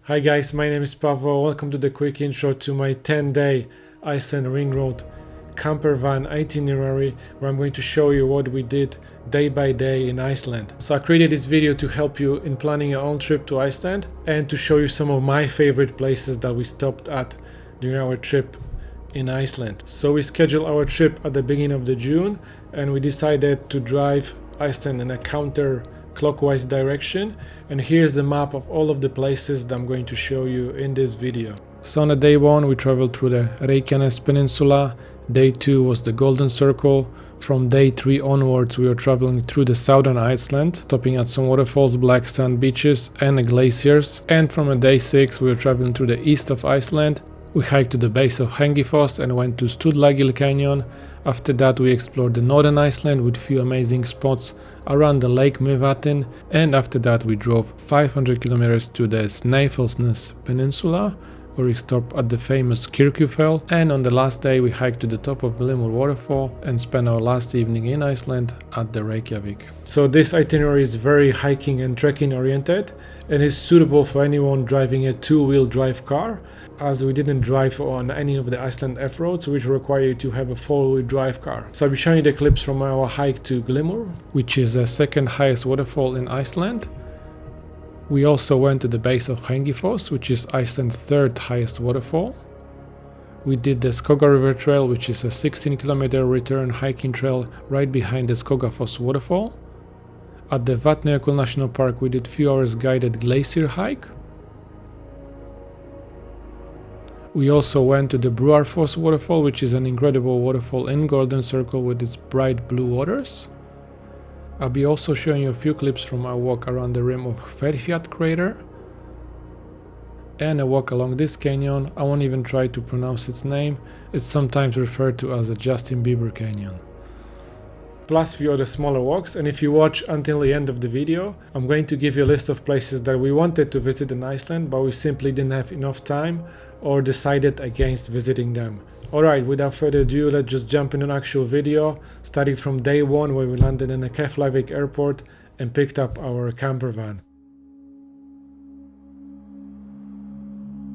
Hi guys, my name is Pavel. Welcome to the quick intro to my 10-day Iceland Ring Road Campervan itinerary, where I'm going to show you what we did day by day in Iceland. So I created this video to help you in planning your own trip to Iceland and to show you some of my favorite places that we stopped at during our trip in Iceland. So we scheduled our trip at the beginning of the June, and we decided to drive Iceland in a counter-clockwise direction, and here's the map of all of the places that I'm going to show you in this video. So on day 1 we traveled through the Reykjanes Peninsula, day 2 was the Golden Circle, from day 3 onwards we were traveling through the southern Iceland, stopping at some waterfalls, black sand beaches and glaciers, and from day 6 we were traveling through the east of Iceland. We hiked to the base of Hengifoss and went to Studlagil Canyon. After that we explored the northern Iceland with few amazing spots around the lake Mývatn, and after that we drove 500 kilometers to the Snaefellsnes Peninsula, where we stopped at the famous Kirkjufell, and on the last day we hiked to the top of Glymur waterfall and spent our last evening in Iceland at the Reykjavik. So this itinerary is very hiking and trekking oriented and is suitable for anyone driving a two-wheel drive car, as we didn't drive on any of the Iceland F-roads which require you to have a four-wheel drive car. So I'll be showing you the clips from our hike to Glymur, which is the second highest waterfall in Iceland. We also went to the base of Hengifoss, which is Iceland's third highest waterfall. We did the Skoga River Trail, which is a 16-kilometer return hiking trail right behind the Skogafoss waterfall. At the Vatnajökull National Park we did few hours guided glacier hike. We also went to the Bruarfoss waterfall, which is an incredible waterfall in Golden Circle with its bright blue waters. I'll be also showing you a few clips from our walk around the rim of Fjaðrárgljúfur crater and a walk along this canyon. I won't even try to pronounce its name. It's sometimes referred to as the Justin Bieber Canyon. Plus few other smaller walks, and if you watch until the end of the video, I'm going to give you a list of places that we wanted to visit in Iceland, but we simply didn't have enough time or decided against visiting them. Alright, without further ado, let's just jump into an actual video, starting from day 1 where we landed in the Keflavik airport and picked up our campervan.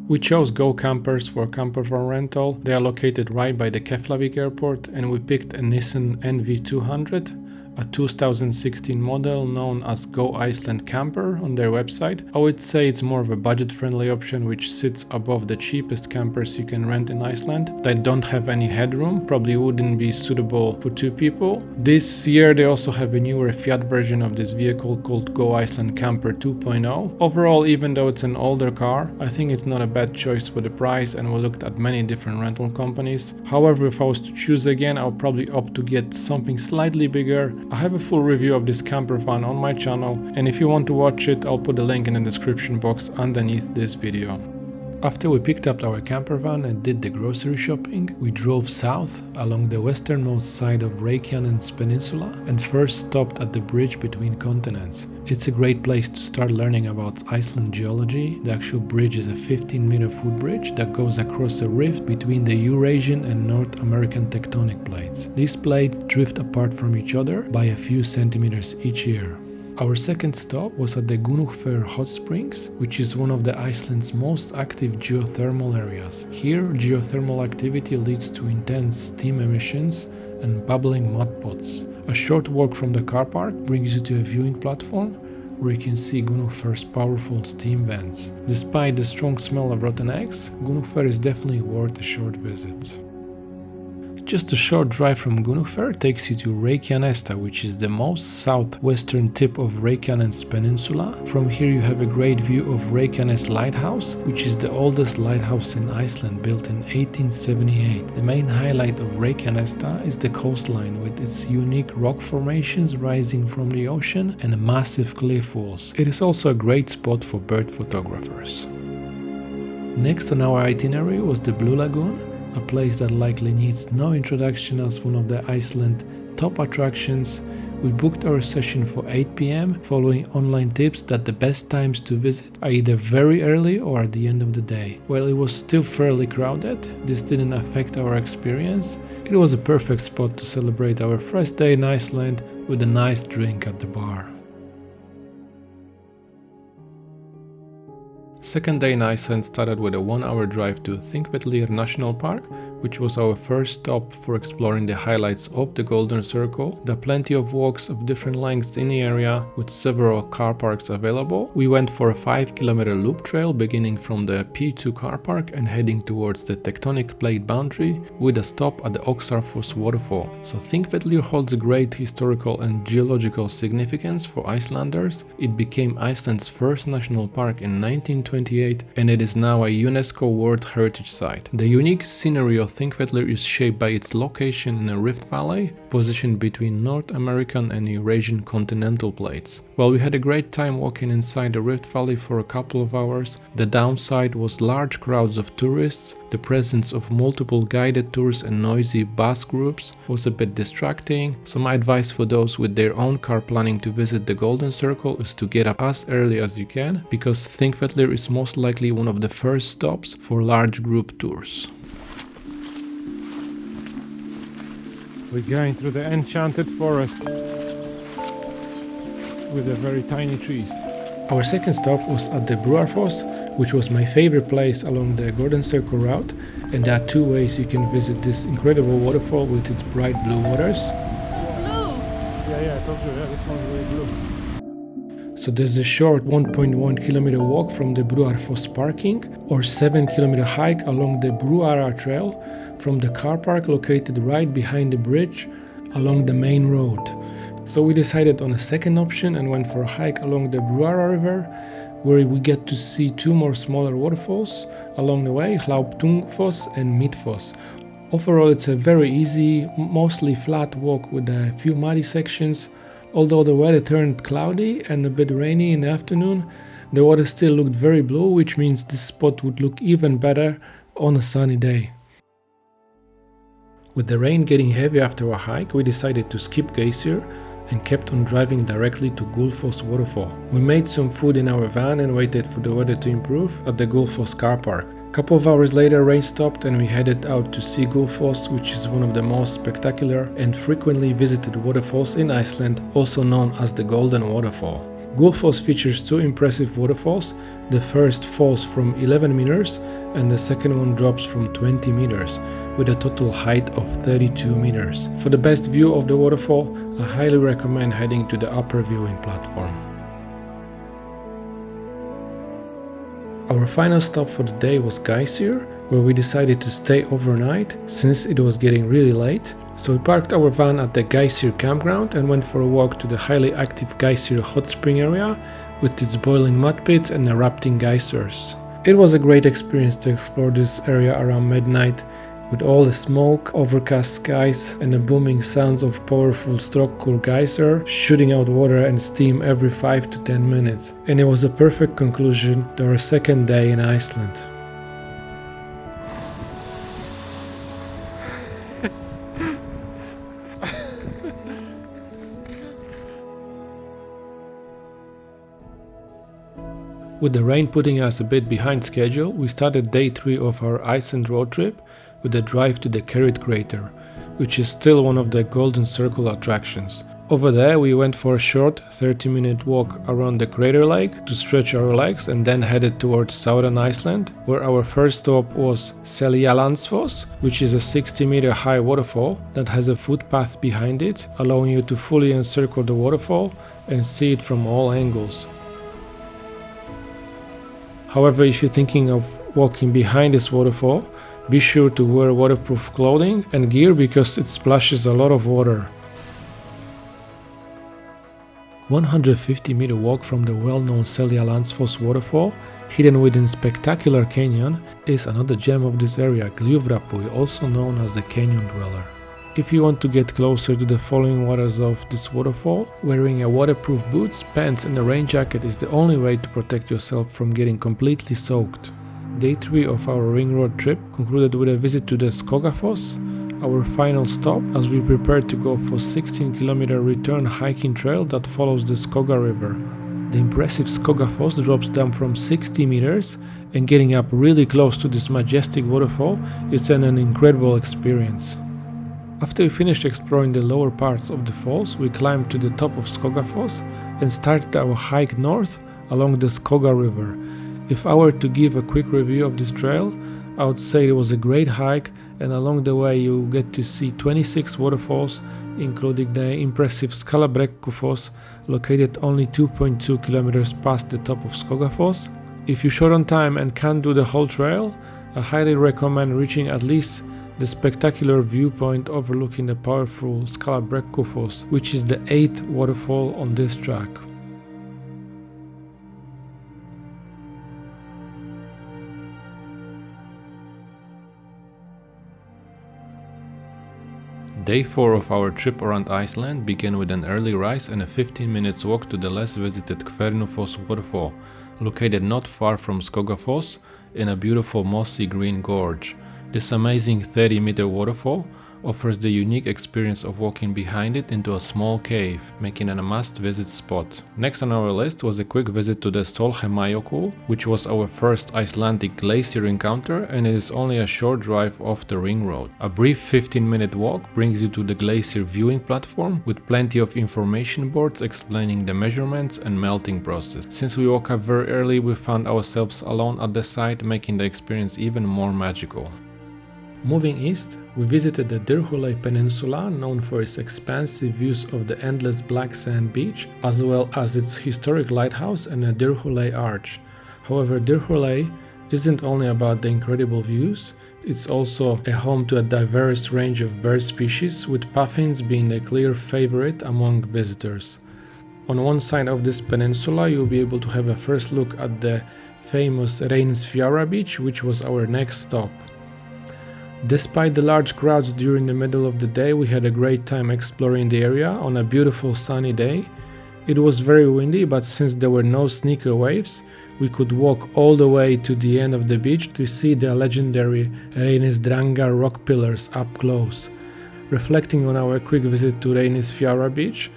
We chose Go Campers for campervan rental. They are located right by the Keflavik airport, and we picked a Nissan NV200, a 2016 model known as Go Iceland Camper on their website. I would say it's more of a budget-friendly option which sits above the cheapest campers you can rent in Iceland. They don't have any headroom, probably wouldn't be suitable for 2 people. This year they also have a newer Fiat version of this vehicle called Go Iceland Camper 2.0. Overall, even though it's an older car, I think it's not a bad choice for the price, and we looked at many different rental companies. However, if I was to choose again, I'll probably opt to get something slightly bigger. I have a full review of this campervan on my channel, and if you want to watch it, I'll put a link in the description box underneath this video. After we picked up our campervan and did the grocery shopping, we drove south along the westernmost side of Reykjanes Peninsula and first stopped at the bridge between continents. It's a great place to start learning about Iceland geology. The actual bridge is a 15-meter footbridge that goes across a rift between the Eurasian and North American tectonic plates. These plates drift apart from each other by a few centimeters each year. Our second stop was at the Gunungfer hot springs, which is one of the Iceland's most active geothermal areas. Here, geothermal activity leads to intense steam emissions and bubbling mud pots. A short walk from the car park brings you to a viewing platform where you can see Gunungfer's powerful steam vents. Despite the strong smell of rotten eggs, Gunungfer is definitely worth a short visit. Just a short drive from Gunungfer takes you to Reykjanes, which is the most southwestern tip of Reykjanes Peninsula. From here you have a great view of Reykjanes Lighthouse, which is the oldest lighthouse in Iceland, built in 1878. The main highlight of Reykjanes is the coastline with its unique rock formations rising from the ocean and massive cliff walls. It is also a great spot for bird photographers. Next on our itinerary was the Blue Lagoon, a place that likely needs no introduction as one of the Iceland top attractions. We booked our session for 8 p.m. following online tips that the best times to visit are either very early or at the end of the day. While it was still fairly crowded, this didn't affect our experience. It was a perfect spot to celebrate our first day in Iceland with a nice drink at the bar. Second day in Iceland started with a 1-hour drive to Thingvellir National Park, which was our first stop for exploring the highlights of the Golden Circle. There are plenty of walks of different lengths in the area with several car parks available. We went for a 5-kilometer loop trail beginning from the P2 car park and heading towards the tectonic plate boundary with a stop at the Jokulsarlon waterfall. So Thingvellir holds a great historical and geological significance for Icelanders. It became Iceland's first national park in 1928 and it is now a UNESCO World Heritage Site. The unique scenery of Thingvellir is shaped by its location in a rift valley, positioned between North American and Eurasian continental plates. While we had a great time walking inside the rift valley for a couple of hours, the downside was large crowds of tourists, the presence of multiple guided tours and noisy bus groups was a bit distracting, so my advice for those with their own car planning to visit the Golden Circle is to get up as early as you can, because Thingvellir is most likely one of the first stops for large group tours. We're going through the enchanted forest with the very tiny trees. Our second stop was at the Vestrahorn, which was my favorite place along the Golden Circle route, and there are two ways you can visit this incredible waterfall with its bright blue waters. Blue! Yeah, I told you, this one's really blue. So there's a short 1.1 kilometer walk from the Vestrahorn parking or 7 kilometer hike along the Vestrahorn trail from the car park located right behind the bridge along the main road. So we decided on a second option and went for a hike along the Vestrahorn river, where we get to see two more smaller waterfalls along the way, Hlauptungfoss and Mývatn. Overall it's a very easy, mostly flat walk with a few muddy sections. Although the weather turned cloudy and a bit rainy in the afternoon, the water still looked very blue, which means this spot would look even better on a sunny day. With the rain getting heavy after our hike, we decided to skip Geysir and kept on driving directly to Gullfoss waterfall. We made some food in our van and waited for the weather to improve at the Gullfoss car park. A couple of hours later rain stopped and we headed out to see Gullfoss, which is one of the most spectacular and frequently visited waterfalls in Iceland, also known as the Golden Waterfall. Gullfoss features two impressive waterfalls. The first falls from 11 meters and the second one drops from 20 meters with a total height of 32 meters. For the best view of the waterfall, I highly recommend heading to the upper viewing platform. Our final stop for the day was Geysir, where we decided to stay overnight since it was getting really late. So we parked our van at the Geysir campground and went for a walk to the highly active Geysir hot spring area with its boiling mud pits and erupting geysers. It was a great experience to explore this area around midnight with all the smoke, overcast skies and the booming sounds of powerful Strokkur geyser shooting out water and steam every 5 to 10 minutes. And it was a perfect conclusion to our second day in Iceland. With the rain putting us a bit behind schedule, we started day 3 of our Iceland road trip with a drive to the Kerrit crater, which is still one of the Golden Circle attractions. Over there we went for a short 30-minute walk around the crater lake to stretch our legs and then headed towards southern Iceland, where our first stop was Seljalandsfoss, which is a 60-meter high waterfall that has a footpath behind it, allowing you to fully encircle the waterfall and see it from all angles. However, if you're thinking of walking behind this waterfall, be sure to wear waterproof clothing and gear because it splashes a lot of water. 150-meter walk from the well-known Seljalandsfoss waterfall, hidden within spectacular canyon, is another gem of this area, Gljúfur, also known as the Canyon Dweller. If you want to get closer to the falling waters of this waterfall, wearing a waterproof boots, pants and a rain jacket is the only way to protect yourself from getting completely soaked. Day 3 of our ring road trip concluded with a visit to the Skogafoss, our final stop as we prepared to go for 16-kilometer return hiking trail that follows the Skoga river. The impressive Skogafoss drops down from 60 meters and getting up really close to this majestic waterfall is an incredible experience. After we finished exploring the lower parts of the falls, we climbed to the top of Skogafoss and started our hike north along the Skoga river. If I were to give a quick review of this trail, I would say it was a great hike, and along the way you get to see 26 waterfalls, including the impressive Seljalandsfoss, located only 2.2 kilometers past the top of Skogafoss. If you're short on time and can't do the whole trail, I highly recommend reaching at least the spectacular viewpoint overlooking the powerful Seljalandsfoss, which is the 8th waterfall on this track. Day 4 of our trip around Iceland began with an early rise and a 15 minutes walk to the less visited Fjaðrárgljúfur waterfall, located not far from Skogafoss in a beautiful mossy green gorge. This amazing 30-meter waterfall offers the unique experience of walking behind it into a small cave, making it a must-visit spot. Next on our list was a quick visit to the Vatnajökull, which was our first Icelandic glacier encounter, and it is only a short drive off the ring road. A brief 15-minute walk brings you to the glacier viewing platform with plenty of information boards explaining the measurements and melting process. Since we woke up very early, we found ourselves alone at the site, making the experience even more magical. Moving east, we visited the Iceland Peninsula, known for its expansive views of the endless black sand beach, as well as its historic lighthouse and a Iceland arch. However, Iceland isn't only about the incredible views, it's also a home to a diverse range of bird species, with puffins being a clear favorite among visitors. On one side of this peninsula, you'll be able to have a first look at the famous Reynisfjara beach, which was our next stop. Despite the large crowds during the middle of the day, we had a great time exploring the area on a beautiful sunny day. It was very windy, but since there were no sneaker waves, we could walk all the way to the end of the beach to see the legendary Reynisfjara rock pillars up close. Reflecting on our quick visit to Reynisfjara beach,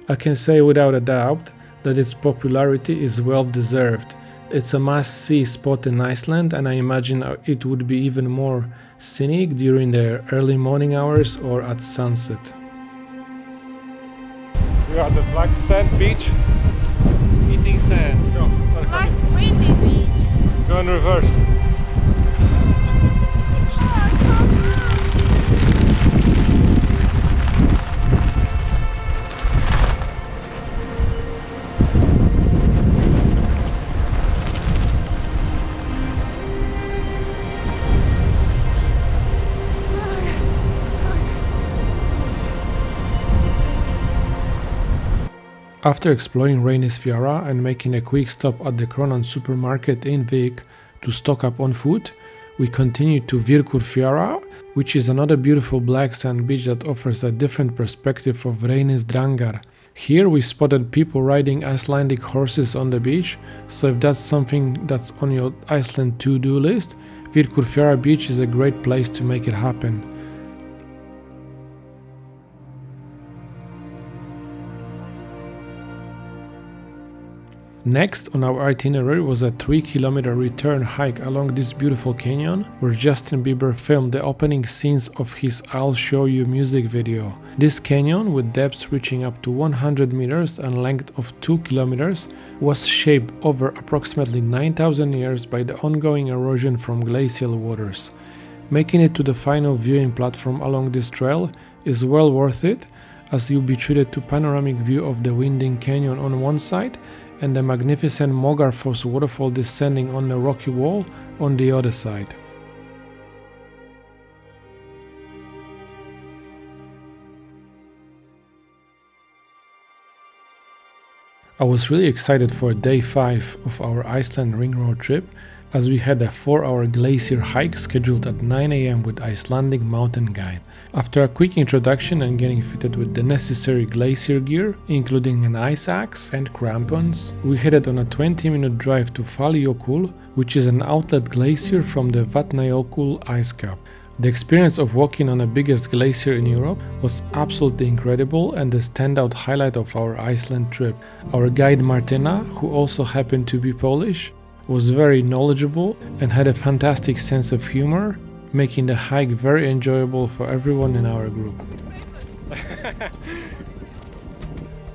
I can say without a doubt that its popularity is well deserved. It's a must-see spot in Iceland, and I imagine it would be even more scenic during the early morning hours or at sunset. We are at the black sand beach, eating sand. Go. Black windy beach. Go in reverse. After exploring Reynisfjara and making a quick stop at the Kronan supermarket in Vik to stock up on food, we continued to Víkurfjara, which is another beautiful black sand beach that offers a different perspective of Reynisdrangar. Here we spotted people riding Icelandic horses on the beach, so if that's something that's on your Iceland to-do list, Víkurfjara beach is a great place to make it happen. Next on our itinerary was a 3-kilometer return hike along this beautiful canyon, where Justin Bieber filmed the opening scenes of his I'll Show You music video. This canyon, with depths reaching up to 100 meters and length of 2 kilometers, was shaped over approximately 9,000 years by the ongoing erosion from glacial waters. Making it to the final viewing platform along this trail is well worth it, as you'll be treated to panoramic view of the winding canyon on one side and the magnificent Mogarfoss waterfall descending on the rocky wall on the other side. I was really excited for day 5 of our Iceland Ring Road trip, as we had a 4-hour glacier hike scheduled at 9 AM with Icelandic mountain guide. After a quick introduction and getting fitted with the necessary glacier gear, including an ice axe and crampons, we headed on a 20-minute drive to Fjaðrárgljúfur, which is an outlet glacier from the Vatnajökull ice cap. The experience of walking on the biggest glacier in Europe was absolutely incredible and the standout highlight of our Iceland trip. Our guide Martina, who also happened to be Polish, was very knowledgeable and had a fantastic sense of humor, making the hike very enjoyable for everyone in our group.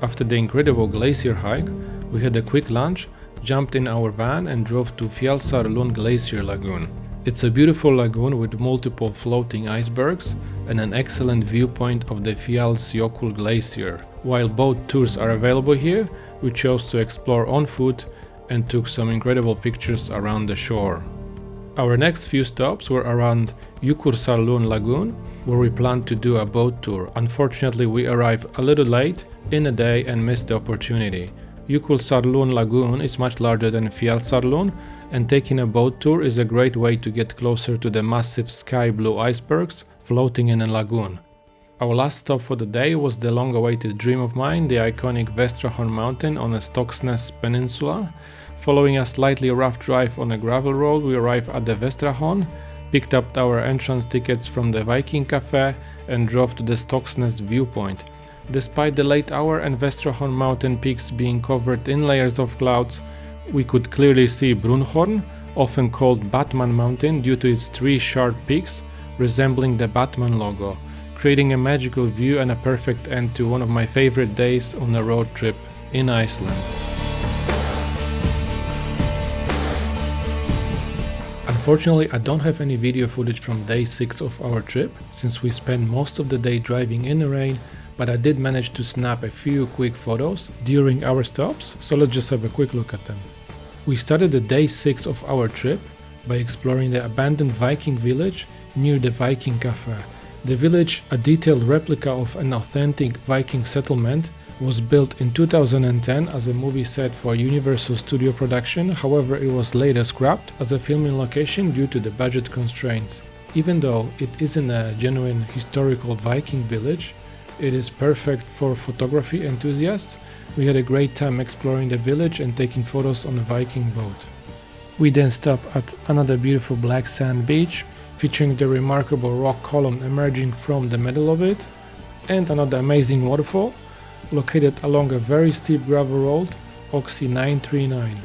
After the incredible glacier hike, we had a quick lunch jumped in our van and drove to Fjaðrárgljúfur Glacier Lagoon. It's a beautiful lagoon with multiple floating icebergs and an excellent viewpoint of the Fjaðrárgljúfur glacier. While boat tours are available here, we chose to explore on foot and took some incredible pictures around the shore. Our next few stops were around Jokulsarlon Lagoon, where we planned to do a boat tour. Unfortunately, we arrived a little late in the day and missed the opportunity. Jokulsarlon Lagoon is much larger than Fjaðrárgljúfur, and taking a boat tour is a great way to get closer to the massive sky blue icebergs floating in a lagoon. Our last stop for the day was the long-awaited dream of mine, the iconic Vestrahorn mountain on the Seljalandsfoss Peninsula. Following a slightly rough drive on a gravel road, we arrived at the Vestrahorn, picked up our entrance tickets from the Viking Cafe and drove to the Seljalandsfoss viewpoint. Despite the late hour and Vestrahorn mountain peaks being covered in layers of clouds, we could clearly see Brunhorn, often called Batman Mountain due to its 3 sharp peaks resembling the Batman logo, creating a magical view and a perfect end to one of my favorite days on a road trip in Iceland. Unfortunately, I don't have any video footage from day 6 of our trip, since we spent most of the day driving in the rain, but I did manage to snap a few quick photos during our stops, so let's just have a quick look at them. We started the day 6 of our trip by exploring the abandoned Viking village near the Viking Cafe. The village, a detailed replica of an authentic Viking settlement, was built in 2010 as a movie set for Universal Studio production. However, it was later scrapped as a filming location due to the budget constraints. Even though it isn't a genuine historical Viking village, it is perfect for photography enthusiasts. We had a great time exploring the village and taking photos on a Viking boat. We then stopped at another beautiful black sand beach, featuring the remarkable rock column emerging from the middle of it, and another amazing waterfall, located along a very steep gravel road, Oxy 939.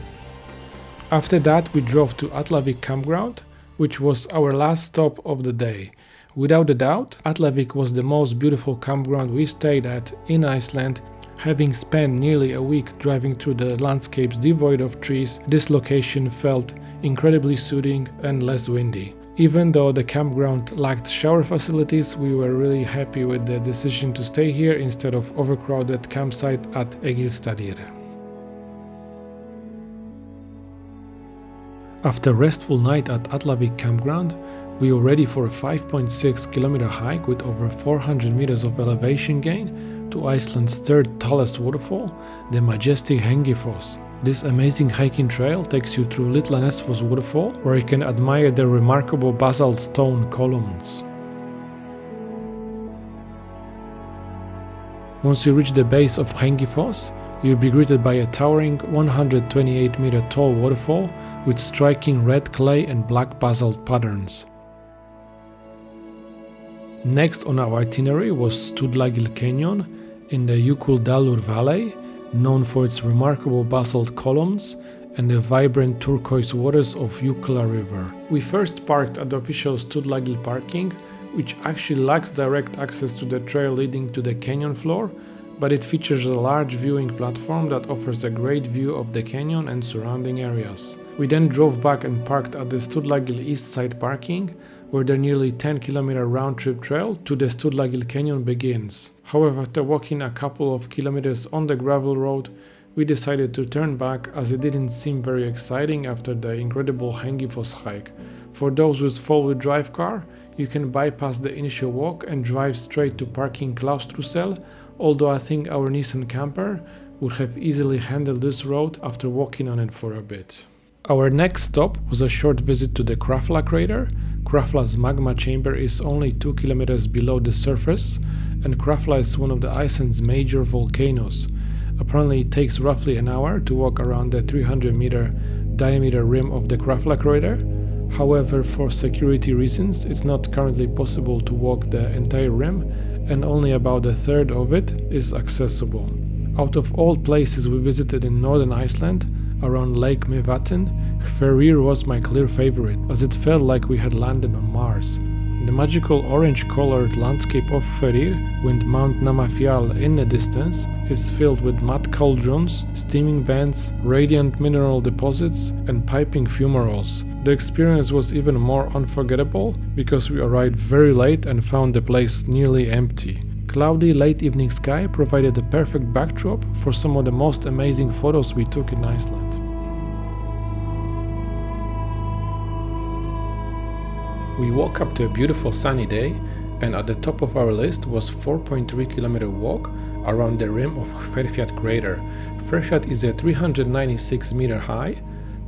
After that, we drove to Atlavik campground, which was our last stop of the day. Without a doubt, Atlavik was the most beautiful campground we stayed at in Iceland. Having spent nearly a week driving through the landscapes devoid of trees, this location felt incredibly soothing and less windy. Even though the campground lacked shower facilities, we were really happy with the decision to stay here instead of overcrowded campsite at Egilsstaðir. After a restful night at Atlavik campground, we were ready for a 5.6 km hike with over 400 meters of elevation gain to Iceland's 3rd tallest waterfall, the majestic Hengifoss. This amazing hiking trail takes you through Seljalandsfoss waterfall, where you can admire the remarkable basalt stone columns. Once you reach the base of Hengifoss, you'll be greeted by a towering 128-meter tall waterfall with striking red clay and black basalt patterns. Next on our itinerary was Stuðlagil Canyon in the Jökuldalur Valley, known for its remarkable basalt columns and the vibrant turquoise waters of Jökulla River. We first parked at the official Stuðlagil parking, which actually lacks direct access to the trail leading to the canyon floor, but it features a large viewing platform that offers a great view of the canyon and surrounding areas. We then drove back and parked at the Stuðlagil East Side parking, where the nearly 10-kilometer round-trip trail to the Stuðlagil Canyon begins. However, after walking a couple of kilometers on the gravel road, we decided to turn back as it didn't seem very exciting after the incredible Hengifoss hike. For those with four-wheel drive car, you can bypass the initial walk and drive straight to parking Klaustrusel, although I think our Nissan camper would have easily handled this road after walking on it for a bit. Our next stop was a short visit to the Krafla crater. Krafla's magma chamber is only 2 kilometers below the surface, and Krafla is one of the Iceland's major volcanoes. Apparently it takes roughly an hour to walk around the 300-meter diameter rim of the Krafla crater. However, for security reasons, it's not currently possible to walk the entire rim, and only about a third of it is accessible. Out of all places we visited in northern Iceland, around Lake Mývatn, Fjaðrárgljúfur was my clear favorite, as it felt like we had landed on Mars. The magical orange-colored landscape of Førir, with Mount Namafjall in the distance, is filled with mud cauldrons, steaming vents, radiant mineral deposits, and piping fumaroles. The experience was even more unforgettable because we arrived very late and found the place nearly empty. Cloudy late evening sky provided the perfect backdrop for some of the most amazing photos we took in Iceland. We woke up to a beautiful sunny day, and at the top of our list was 4.3 km walk around the rim of Hverfjall crater. Hverfjall is a 396 meter high,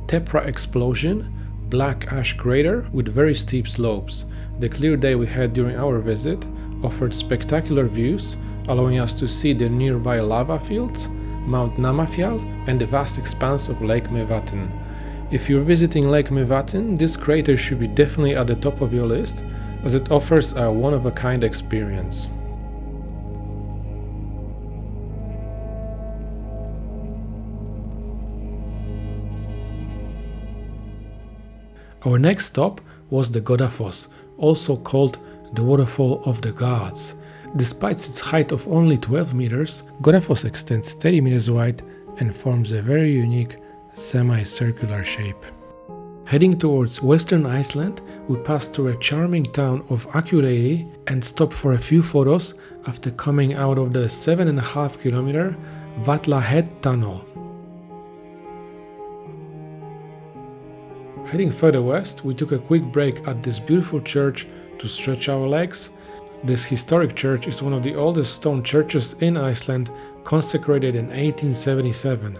tephra explosion, black ash crater with very steep slopes. The clear day we had during our visit offered spectacular views, allowing us to see the nearby lava fields, Mount Namafjall, and the vast expanse of Lake Mývatn. If you're visiting Lake Mývatn, this crater should be definitely at the top of your list, as it offers a one-of-a-kind experience. Our next stop was the Godafoss, also called the Waterfall of the Gods. Despite its height of only 12 meters, Godafoss extends 30 meters wide and forms a very unique semi-circular shape. Heading towards western Iceland, we passed through a charming town of Akureyri and stopped for a few photos after coming out of the 7.5 kilometer Vallahead tunnel. Heading further west, we took a quick break at this beautiful church to stretch our legs. This historic church is one of the oldest stone churches in Iceland, consecrated in 1877.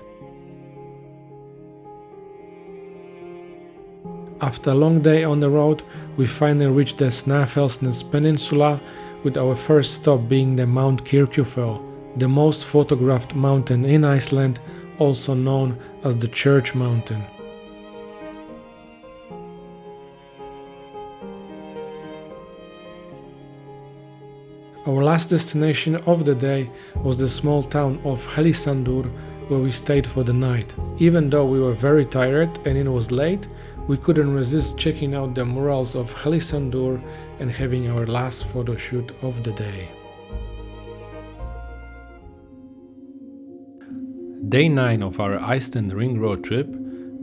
After a long day on the road, we finally reached the Snaefellsnes Peninsula, with our first stop being the Mount Kirkjufell, the most photographed mountain in Iceland, also known as the Church Mountain. Our last destination of the day was the small town of Hellisandur, where we stayed for the night. Even though we were very tired and it was late, we couldn't resist checking out the murals of Hellisandur and having our last photo shoot of the day. Day 9 of our Iceland Ring Road trip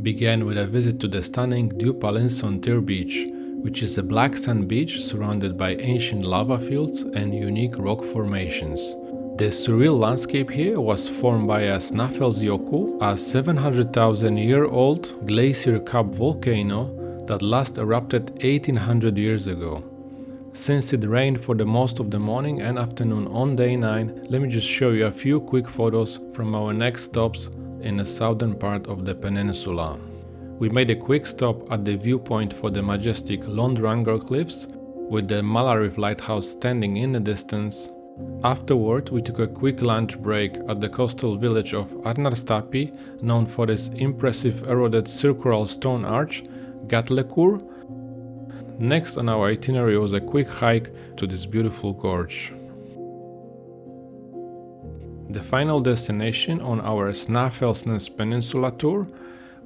began with a visit to the stunning Djúpalinsontir beach, which is a black sand beach surrounded by ancient lava fields and unique rock formations. The surreal landscape here was formed by a Snaefellsjökull, a 700,000-year-old glacier-capped volcano that last erupted 1800 years ago. Since it rained for the most of the morning and afternoon on day 9, let me just show you a few quick photos from our next stops in the southern part of the peninsula. We made a quick stop at the viewpoint for the majestic Londrangar cliffs, with the Malarif lighthouse standing in the distance. Afterward, we took a quick lunch break at the coastal village of Arnarstapi, known for its impressive eroded circular stone arch, Gatlekur. Next on our itinerary was a quick hike to this beautiful gorge. The final destination on our Snaefellsnes Peninsula tour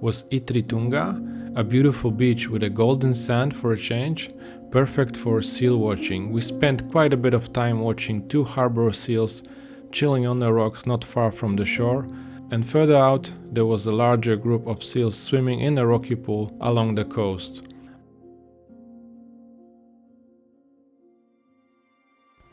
was Ytri-Tunga, a beautiful beach with a golden sand for a change, perfect for seal watching. We spent quite a bit of time watching 2 harbor seals chilling on the rocks not far from the shore, and further out there was a larger group of seals swimming in a rocky pool along the coast.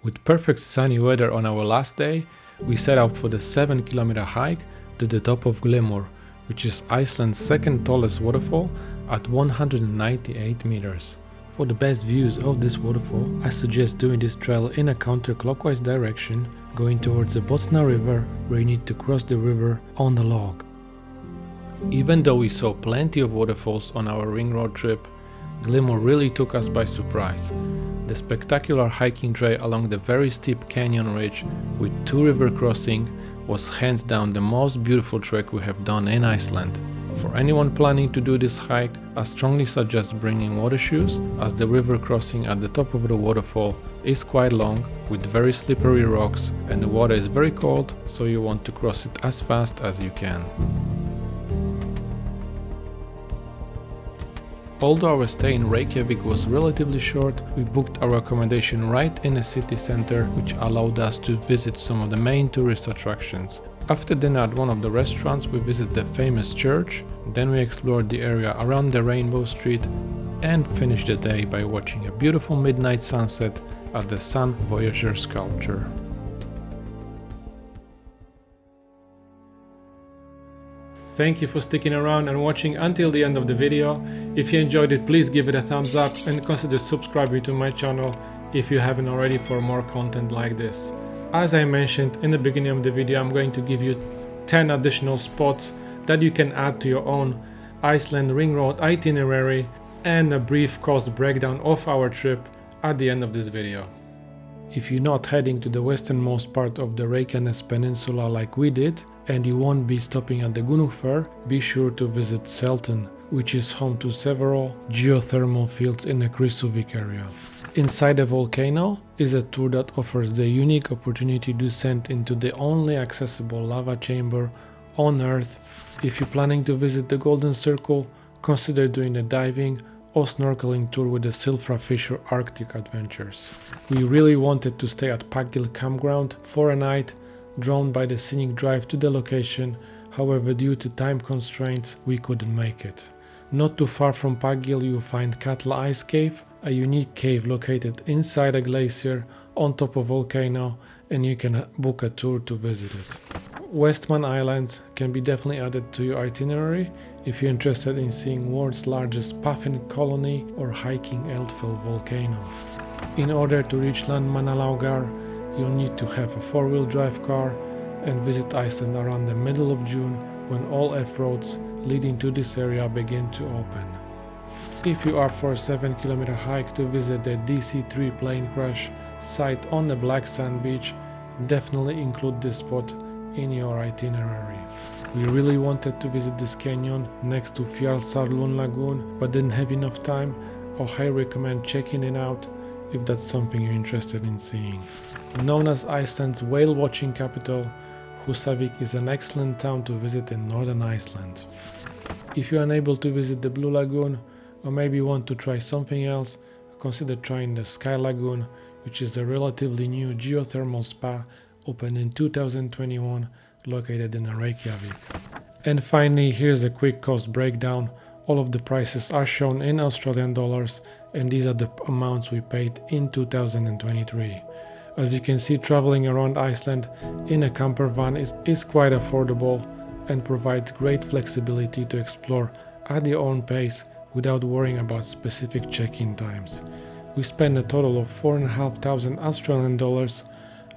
With perfect sunny weather on our last day, we set out for the 7-kilometer hike to the top of Glymur, which is Iceland's second tallest waterfall at 198 meters. For the best views of this waterfall, I suggest doing this trail in a counterclockwise direction, going towards the Botna River, where you need to cross the river on the log. Even though we saw plenty of waterfalls on our ring road trip, Glymur really took us by surprise. The spectacular hiking trail along the very steep canyon ridge with 2 river crossings was hands down the most beautiful trek we have done in Iceland. For anyone planning to do this hike, I strongly suggest bringing water shoes, as the river crossing at the top of the waterfall is quite long with very slippery rocks, and the water is very cold, so you want to cross it as fast as you can. Although our stay in Reykjavik was relatively short, we booked our accommodation right in the city center, which allowed us to visit some of the main tourist attractions. After dinner at one of the restaurants, we visited the famous church, then we explored the area around the Rainbow Street and finished the day by watching a beautiful midnight sunset at the Sun Voyager sculpture. Thank you for sticking around and watching until the end of the video. If you enjoyed it, please give it a thumbs up and consider subscribing to my channel if you haven't already for more content like this. As I mentioned in the beginning of the video, I'm going to give you 10 additional spots that you can add to your own Iceland Ring Road Itinerary and a brief cost breakdown of our trip at the end of this video. If you're not heading to the westernmost part of the Reykjanes Peninsula like we did, and you won't be stopping at the Glymur, be sure to visit Seljalandsfoss, which is home to several geothermal fields in the Reykjavik area. Inside the volcano is a tour that offers the unique opportunity to descend into the only accessible lava chamber on Earth. If you're planning to visit the Golden Circle, consider doing a diving or snorkeling tour with the Silfrafish or Arctic Adventures. We really wanted to stay at Pagil campground for a night, drawn by the scenic drive to the location. However, due to time constraints, we couldn't make it. Not too far from Pagil you'll find Katla Ice Cave, a unique cave located inside a glacier on top of a volcano, and you can book a tour to visit it. Westman Islands can be definitely added to your itinerary if you're interested in seeing world's largest puffin colony or hiking Eldfell volcano. In order to reach Landmannalaugar, you'll need to have a four-wheel drive car and visit Iceland around the middle of June when all F-roads leading to this area begin to open. If you are for a 7-kilometer hike to visit the DC-3 plane crash site on the Black Sand Beach, definitely include this spot in your itinerary. We really wanted to visit this canyon next to Fjaðrárgljúfur Lagoon, but didn't have enough time. I highly recommend checking it out if that's something you're interested in seeing. Known as Iceland's whale watching capital, Húsavík is an excellent town to visit in northern Iceland. If you're unable to visit the Blue Lagoon, or maybe want to try something else, consider trying the Sky Lagoon, which is a relatively new geothermal spa opened in 2021, located in Reykjavik. And finally, here's a quick cost breakdown. All of the prices are shown in Australian dollars, and these are the amounts we paid in 2023. As you can see, traveling around Iceland in a campervan is quite affordable and provides great flexibility to explore at your own pace without worrying about specific check-in times. We spent a total of 4,500 Australian dollars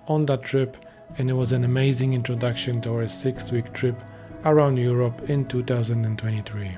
on that trip, and it was an amazing introduction to our 6-week trip around Europe in 2023.